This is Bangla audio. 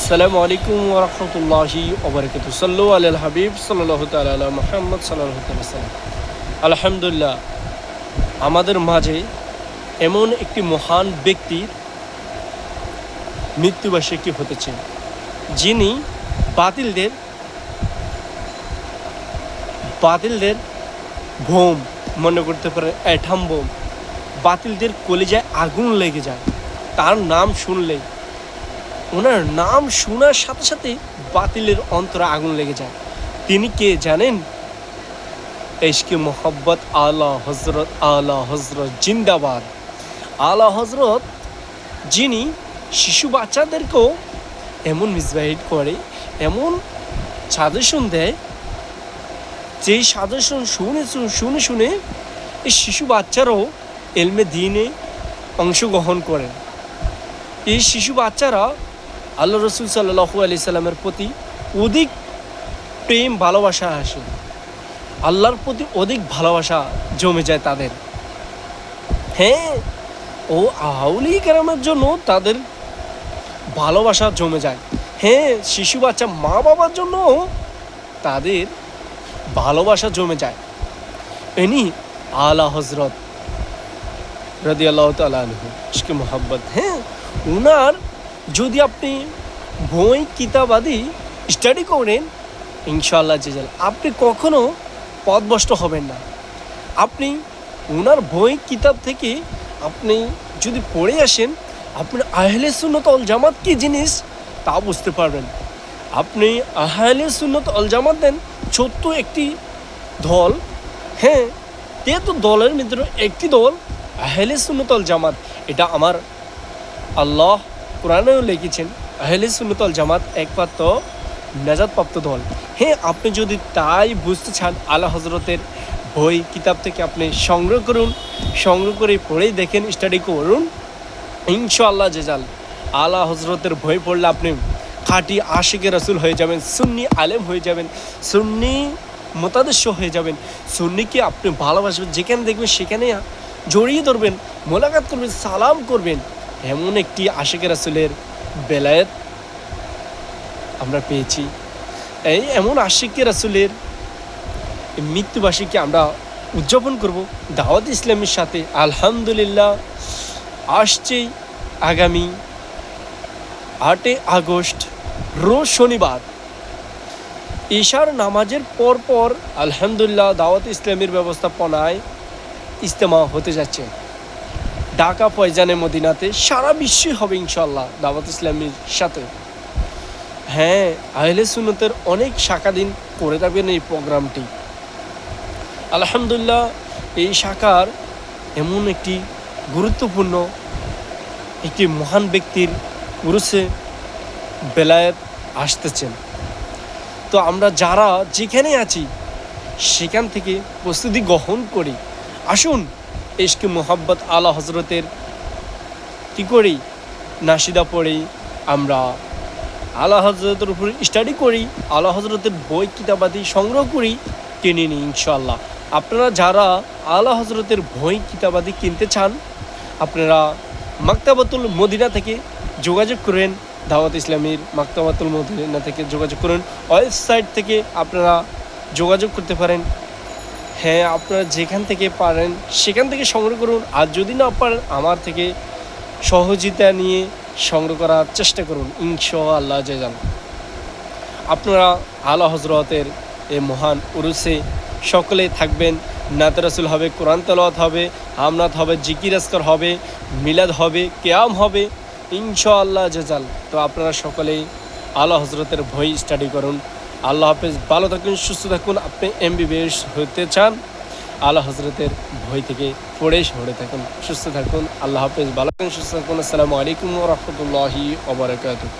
আসসালামু আলাইকুম ওয়া রাহমাতুল্লাহি ওয়া বারাকাতুহু। সাল্লু আলাল হাবিব সাল্লাল্লাহু তাআলা আলা মুহাম্মদ সাল্লাল্লাহু তাআলা সাল্লাম। আলহামদুলিল্লাহ, আমাদের মাঝে এমন একটি মহান ব্যক্তির মৃত্যুবার্ষিকী হতেছে, যিনি বাতিলদের বাতিলদের বোম মনে করতে পারে, অ্যাটম বোম। বাতিলদের কলিজায় আগুন লেগে যায় তার নাম শুনলেই। ওনার নাম শোনার সাথে সাথে বাতিলের অন্তরে আগুন লেগে যায়। তিনি কে জানেন? ইশকে মোহাব্বত আলা হজরত জিন্দাবাদ। আলা হজরত, যিনি শিশু বাচ্চাদেরকেও এমন মিসগাইড করে, এমন সাজেশন দেয়, যেই সাজেশন শুনে শুনে এই শিশু বাচ্চারাও এলমে দ্বীনে অংশগ্রহণ করেন। এই শিশু বাচ্চারা আল্লাহ রসুল সাল্লাল্লাহু আলাইহি সাল্লামের প্রতি অধিক প্রেম ভালোবাসা আসে, আল্লাহর প্রতি অধিক ভালোবাসা জমে যায় তাদের। হ্যাঁ, ও আউলিয়া কেরামের জন্য তাদের ভালোবাসা জমে যায়। হ্যাঁ, শিশু বাচ্চা মা বাবার জন্য তাদের ভালোবাসা জমে যায়। ইনি আলা হজরত রাদিয়াল্লাহু তাআলা আনহু, ইশকে মোহাব্বত। হ্যাঁ, উনার যদি আপনি বই কিতাবাদি স্টাডি করেন, ইনশাআল্লাহ জিজাল, আপনি কখনো পথভ্রষ্ট হবেন না। আপনি ওনার বই কিতাব থেকে আপনি যদি পড়ে আসেন, আপনি আহলে সুন্নাত ওয়াল জামাত কি জিনিস তা বুঝতে পারবেন। আপনি আহলে সুন্নাত ওয়াল জামাত দেন ছোট্ট একটি দল। হ্যাঁ, যেহেতু দলের ভিতরে একটি দল আহলে সুন্নাত ওয়াল জামাত। এটা আমার আল্লাহ কোরআনেও লিখেছেন, আহলে সুন্নাত ওয়াল জামাত একমাত্র নাজাতপ্রাপ্ত দল। হ্যাঁ, আপনি যদি তাই বুঝতে চান, আলা হজরতের বই কিতাব থেকে আপনি সংগ্রহ করুন, সংগ্রহ করে পড়েই দেখেন, স্টাডি করুন। ইনশাআল্লাহ জেজাল, আলা হজরতের বই পড়লে আপনি খাঁটি আশিকে রাসূল হয়ে যাবেন, সুন্নি আলেম হয়ে যাবেন, সুন্নি মতাদর্শ হয়ে যাবেন। সুন্নিকে আপনি ভালোবাসবেন, যেখানে দেখবেন সেখানে জড়িয়ে ধরবেন, মোলাকাত করবেন, সালাম করবেন। এমন একটি আশিকে রাসূলের বেলায়েত আমরা পেয়েছি। এই এমন আশিকে রাসূলের মৃত্যুবার্ষিকী আমরা উদযাপন করব দাওয়াত ইসলামের সাথে। আলহামদুলিল্লাহ, আসছে আগামী 8 আগস্ট রোজ শনিবার ঈশার নামাজের পর আলহামদুলিল্লাহ দাওয়াত ইসলামের ব্যবস্থাপনায় ইজতেমা হতে যাচ্ছে ঢাকা ফয়জানে মদিনাতে। সারা বিশ্বে হবে ইনশাআল্লাহ দাওয়াত ইসলামের সাথে। হ্যাঁ, আহলে সুন্নতের অনেক শাখা দিন করে থাকবেন এই প্রোগ্রামটি। আলহামদুলিল্লাহ, এই শাখার এমন একটি গুরুত্বপূর্ণ একটি মহান ব্যক্তির উরুসে বেলায়েত আসতেছেন। তো আমরা যারা যেখানে আছি সেখান থেকে প্রস্তুতি গ্রহণ করি। আসুন, ইশকে মোহাব্বত আলা হজরতের কী করি, নাশিদা পড়ি, আমরা আলা হজরতের উপর স্টাডি করি, আলা হজরতের বই কিতাবাদি সংগ্রহ করি, কিনে নিই ইনশাআল্লাহ। আপনারা যারা আলা হজরতের বই কিতাবাদি কিনতে চান, আপনারা মাকতাবাতুল মদিনা থেকে যোগাযোগ করেন, দাওয়াত ইসলামীর মাকতাবাতুল মদিনা থেকে যোগাযোগ করেন, ওয়েবসাইট থেকে আপনারা যোগাযোগ করতে পারেন। হ্যাঁ, আপনারা যেখান থেকে পারেন সেখান থেকে সংগ্রহ করুন। আর যদি না পারেন, আমার থেকে সহযোগিতা নিয়ে সংগ্রহ করার চেষ্টা করুন ইনশাআল্লাহ জান। আপনারা আলা হজরতের এই মহান উরুসে সকলে থাকবেন। নাতে রাসূল হবে, কোরআন তেলাওয়াত হবে, হামনাত হবে, জিকির আজকার হবে, মিলাদ হবে, কিয়াম হবে ইনশাআল্লাহ জাজাল। তো আপনারা সকলেই আলা হজরতের বই স্টাডি করুন। আল্লাহ হাফেজ, ভালো থাকুন, সুস্থ থাকুন। আপনি MBBS হতে চান, আলা হজরতের বই থেকে পড়ে থাকুন, সুস্থ থাকুন। আল্লাহ হাফেজ, ভালো থাকুন, সুস্থ থাকুন। আসসালামু আলাইকুম ওয়া রাহমাতুল্লাহি ওয়া বারাকাতুহু।